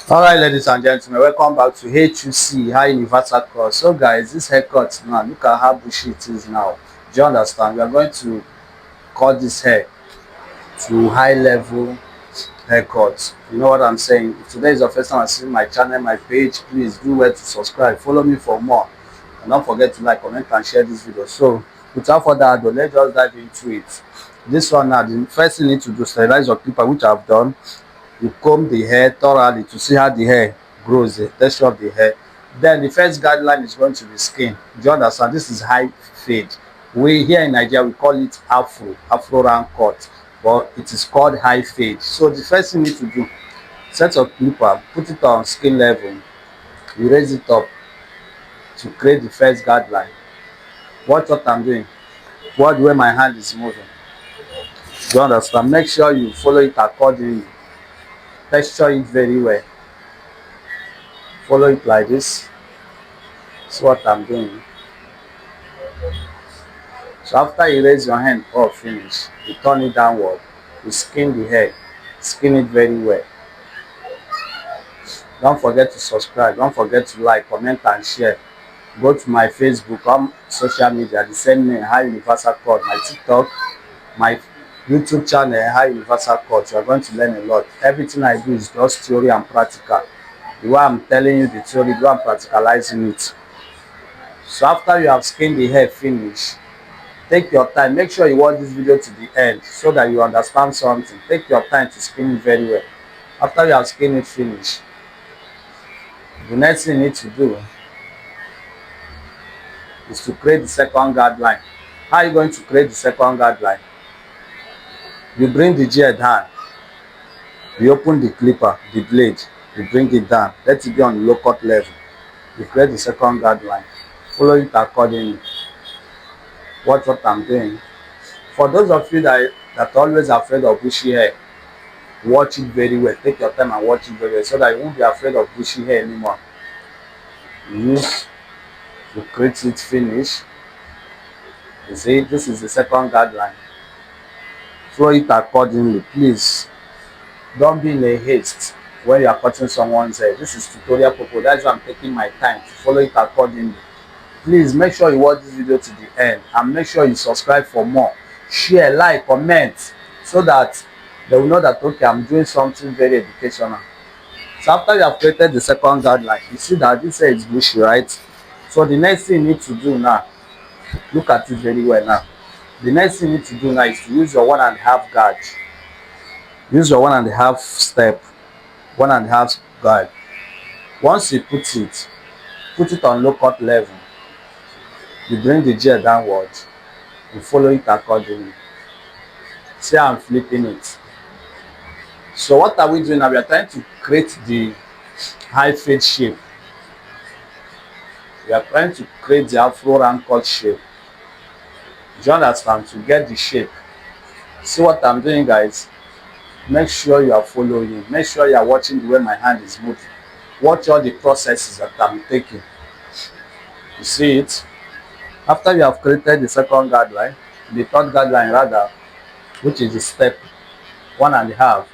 Alright, ladies and gentlemen, welcome back to HUC High Universal Course. So guys, this haircut now, look at how bushy it is now. Do you understand? We are going to cut this hair to high level haircut. You know what I'm saying? If today is your first time I see my channel, my page, please do well to subscribe. Follow me for more. And don't forget to like, comment, and share this video. So without further ado, let's just dive into it. This one now, the first thing you need to do, sterilize your clipper, which I've done. You comb the hair thoroughly to see how the hair grows, the texture of the hair. Then the first guideline is going to be skin. Do you understand? This is high fade. We here in Nigeria we call it afro round cut, but it is called high fade. So the first thing you need to do, set your clipper, put it on skin level, you raise it up to create the first guideline. Watch what I'm doing. Watch where my hand is moving. Do you understand? Make sure you follow it accordingly. Texture it very well. Follow it like this. That's what I'm doing. So after you raise your hand up finish, you turn it downward, you skin the hair, skin it very well. Don't forget to subscribe, don't forget to like, comment, and share. Go to my Facebook, social media, the same name, High Universal Court, my TikTok, my YouTube channel, High Universal Court. You are going to learn a lot. Everything I do is just theory and practical. The way I'm telling you the theory, the way I'm practicalizing it. So after you have skinned the hair finish, take your time. Make sure you watch this video to the end so that you understand something. Take your time to skin it very well. After you have skinned it finish, the next thing you need to do is to create the second guideline. How are you going to create the second guideline? You bring the gel down, you open the clipper, the blade, you bring it down, let it be on the low cut level. You create the second guideline. Follow it accordingly. Watch what I'm doing. For those of you that are always afraid of bushy hair, watch it very well. Take your time and watch it very well so that you won't be afraid of bushy hair anymore. You create it finish. You see, this is the second guideline. Follow it accordingly. Please don't be in a haste when you are cutting someone's hair. This is tutorial purpose. That's why I'm taking my time to follow it accordingly. Please make sure you watch this video to the end and make sure you subscribe for more. Share, like, comment so that they will know that okay, I'm doing something very educational. So after you have created the second guideline, you see that this hair is bushy, right? So the next thing you need to do now, look at it very well now. The next thing you need to do now is to use your 1.5 guard. Use your 1.5 step, 1.5 guard. Once you put it on low cut level. You bring the gel downward, you follow it accordingly. See how I'm flipping it. So what are we doing now? We are trying to create the high fade shape. We are trying to create the afro round cut shape. Do you understand? To get the shape. See what I'm doing, guys? Make sure you are following. Make sure you are watching the way my hand is moving. Watch all the processes that I'm taking. You see it? After you have created the second guideline, the third guideline rather, which is the step 1.5.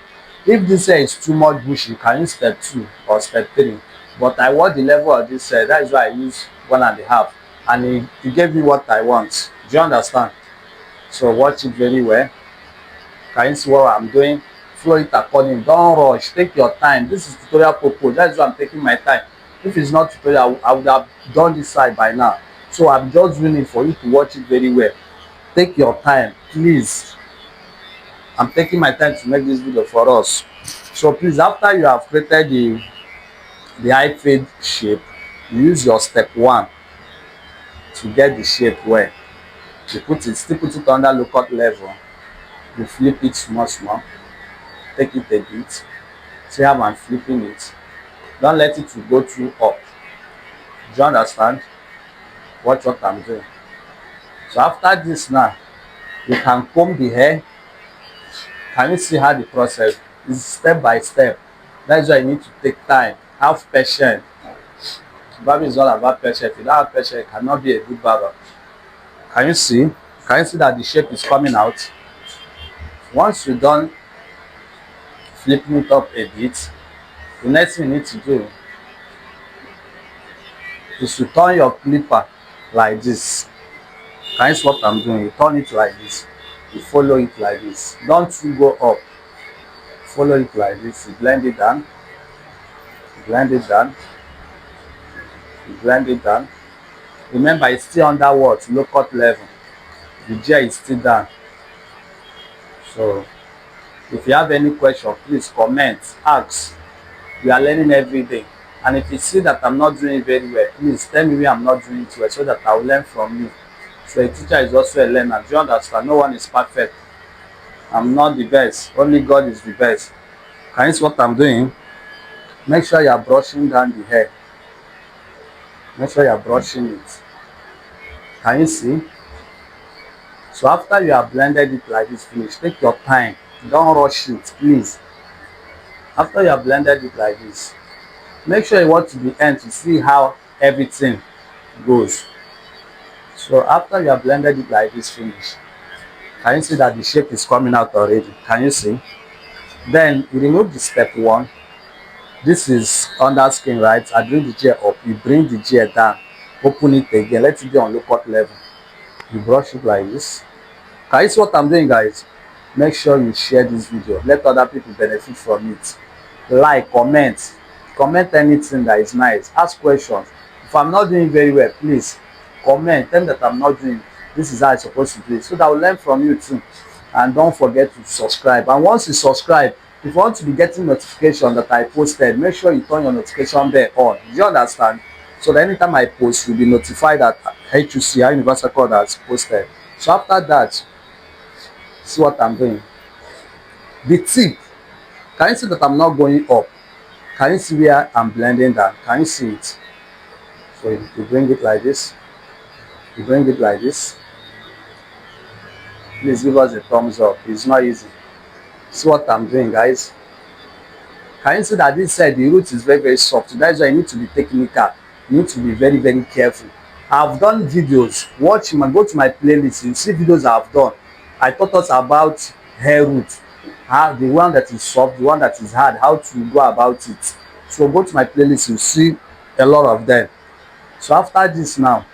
If this hair is too much bushy, you can use step 2 or step 3. But I want the level of this hair, that is why I use 1.5. And it gave me what I want. Do you understand? So watch it very well. Can you see what I'm doing? Follow it accordingly. Don't rush. Take your time. This is tutorial purpose. That's why I'm taking my time. If it's not tutorial, I would have done this side by now. So I'm just doing it for you to watch it very well. Take your time, please. I'm taking my time to make this video for us. So please, after you have created the high fade shape, you use your step 1 to get the shape well. You still put it under low cut level. You flip it small. Take it a bit. See how I'm flipping it. Don't let it to go too up. Do you understand? Watch what I'm doing. So after this now, you can comb the hair. Can you see how the process is step by step? That's why you need to take time. Have patience. Barber is all about patience. If you don't have patience, you cannot be a good barber. Can you see? Can you see that the shape is coming out? Once you're done flipping it up a bit, The next thing you need to do is to turn your clipper like this. Can you see what I'm doing? You turn it like this. You follow it like this. Don't you go up. Follow it like this. You blend it down. You blend it down. You blend it down. Remember, it's still under what? Low cut level. The gel is still down. So if you have any question, please comment, ask. We are learning every day. And if you see that I'm not doing it very well, please tell me where I'm not doing it well so that I will learn from you. So a teacher is also a learner. Do you understand? No one is perfect. I'm not the best. Only God is the best. Can you see what I'm doing? Make sure you are brushing down the hair. Make sure you are brushing it. Can you see? So after you have blended it like this, finish. Take your time. Don't rush it, please. After you have blended it like this, make sure you watch to the end to see how everything goes. So after you have blended it like this, finish. Can you see that the shape is coming out already? Can you see? Then you remove the step 1. This is under skin, right? I bring the gel up. You bring the gel down. Open it again. Let it be on low cut level. You brush it like this. Can you see what I'm doing, guys? Make sure you share this video. Let other people benefit from it. Like, comment. Comment anything that is nice. Ask questions. If I'm not doing very well, please comment. Tell me that I'm not doing. This is how it's supposed to be. So that I will learn from you too. And don't forget to subscribe. And once you subscribe, if you want to be getting notification that I posted, make sure you turn your notification bell on. Do you understand? So that anytime I post, you'll be notified that HUC, High Universal Code, has posted. So after that, see what I'm doing. The tip. Can you see that I'm not going up? Can you see where I'm blending down? Can you see it? So you bring it like this. You bring it like this. Please give us a thumbs up. It's not easy. See what I'm doing, guys. Can you see that this side, the root is very, very soft? That's why you need to be technical. You need to be very, very careful. I've done videos. Watch my, go to my playlist. You see videos I've done. I taught us about hair root. The one that is soft, the one that is hard, how to go about it. So go to my playlist, you see a lot of them. So after this now,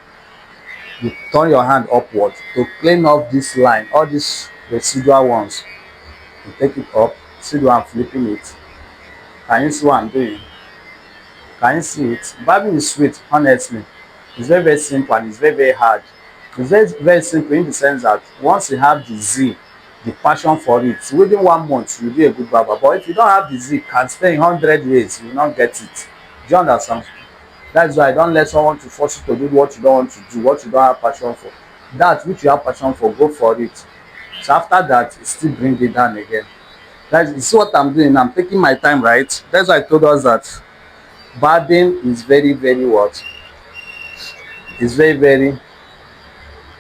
you turn your hand upward to clean off this line, all these residual ones. You take it up. See the way I'm flipping it. Can you see what I'm doing? Can you see it? Barbing is sweet, honestly. It's very, very simple and it's very, very hard. It's very, very simple in the sense that once you have the zeal, the passion for it, within 1 month you'll be a good barber. But if you don't have the zeal, can stay in 100 years, you will not get it. Do you understand? That's why I don't let someone to force you to do what you don't want to do, what you don't have passion for. That which you have passion for, go for it. So after that, still bring it down again. That's, you see what I'm doing? I'm taking my time, right? That's why I told us that barbing is very, very what? It's very, very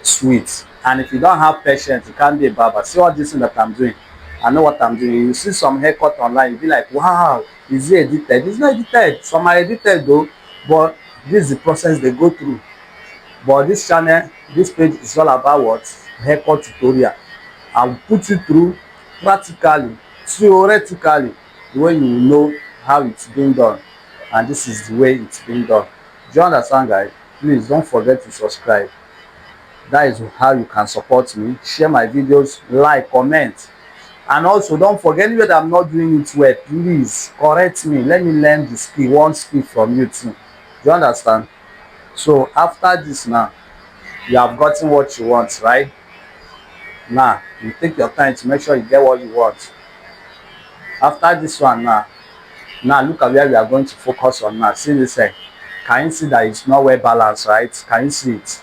sweet. And if you don't have patience, you can't be a barber. See all this thing that I'm doing. I know what I'm doing. You see some haircut online, you'll be like, wow, is it edited? It's not edited. Some are edited though, but this is the process they go through. But this channel, this page is all about what? Haircut tutorial. I'll put you through practically, theoretically, the way you know how it's being done. And this is the way it's being done. Do you understand, guys? Please don't forget to subscribe. That is how you can support me. Share my videos, like, comment. And also don't forget, anyway that I'm not doing it well, please correct me. Let me learn the skill, one skill from you too. Do you understand? So after this now, you have gotten what you want, right? Now you take your time to make sure you get what you want. After this one now look at where we are going to focus on now. See this here. Can you see that it's not well balanced, right? Can you see it?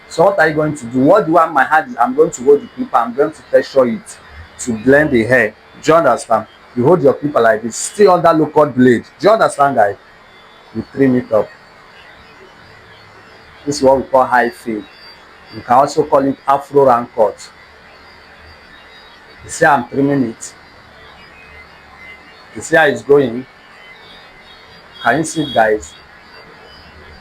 So what are you going to do? What do you want my hand is? I'm going to hold the clipper. I'm going to pressure it to blend the hair. Do you understand? You hold your clipper like this, still under low cut blade. Do you understand, guys? You trim it up. This is what we call high fade. You can also call it afro round cut. You see how I'm trimming it? You see how it's going? Can you see it, guys?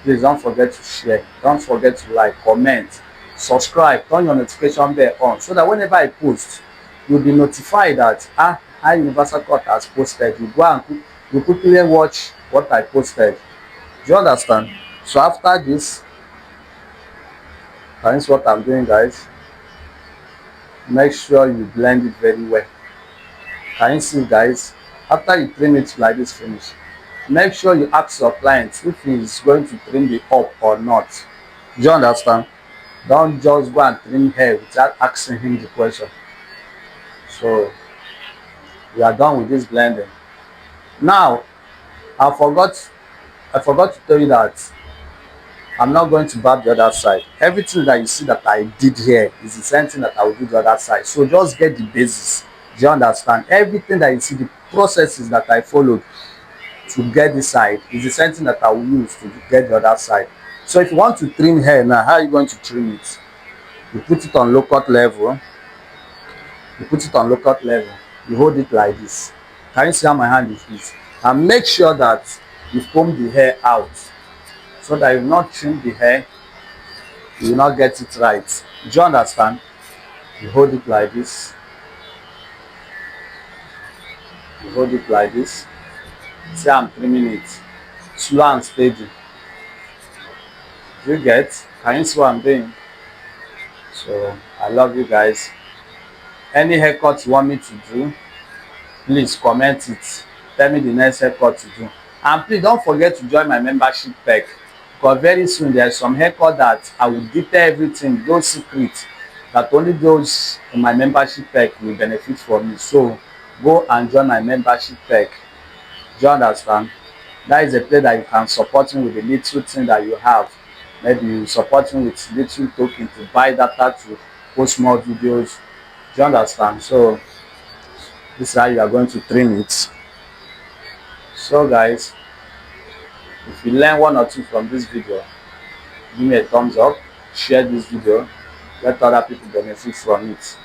Please don't forget to share. Don't forget to like, comment, subscribe, turn your notification bell on so that whenever I post, you'll be notified that High Universal Cut has posted. You go and you quickly watch what I posted. Do you understand? So after this, and this is what I'm doing, guys. Make sure you blend it very well. Can you see, guys? After you trim it like this finish, make sure you ask your client if he is going to trim the up or not. Do you understand? Don't just go and trim hair without asking him the question. So we are done with this blending. Now I forgot to tell you that I'm not going to barb the other side. Everything that you see that I did here is the same thing that I will do the other side. So just get the basis. Do you understand? Everything that you see, the processes that I followed to get this side is the same thing that I will use to get the other side. So if you want to trim hair now, how are you going to trim it? You put it on low cut level. You put it on low cut level. You hold it like this. Can you see how my hand is this? And make sure that you comb the hair out so that you will not trim the hair, you will not get it right. Do you understand? You hold it like this. You hold it like this. See, I'm trimming it slow and steady. Do you get? Can you see what I'm doing? So I love you guys. Any haircut you want me to do, please comment it. Tell me the next haircut to do. And please don't forget to join my membership pack, because very soon there's some haircut that I will detail everything, those secrets that only those in my membership pack will benefit from it. So go and join my membership pack. Do you understand? That is a place that you can support me with the little thing that you have. Maybe you support me with little token to buy data to post more videos. Do you understand? So this is how you are going to trim it. So guys, if you learn one or two from this video, give me a thumbs up, share this video, let other people benefit from it.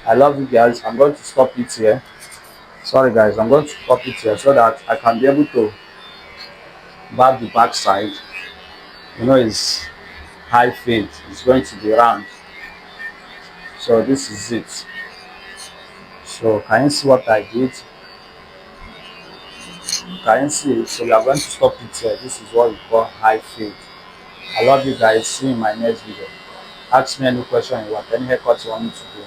I love you guys. I'm going to stop it here. Sorry guys, I'm going to stop it here so that I can be able to barb the back side. You know, it's high fade, it's going to be round. So this is it. So can you see what I did? Can you see it? So we are going to stop it here. This is what we call high fade. I love you guys. See you in my next video. Ask me any question you want, any haircut you want me to do.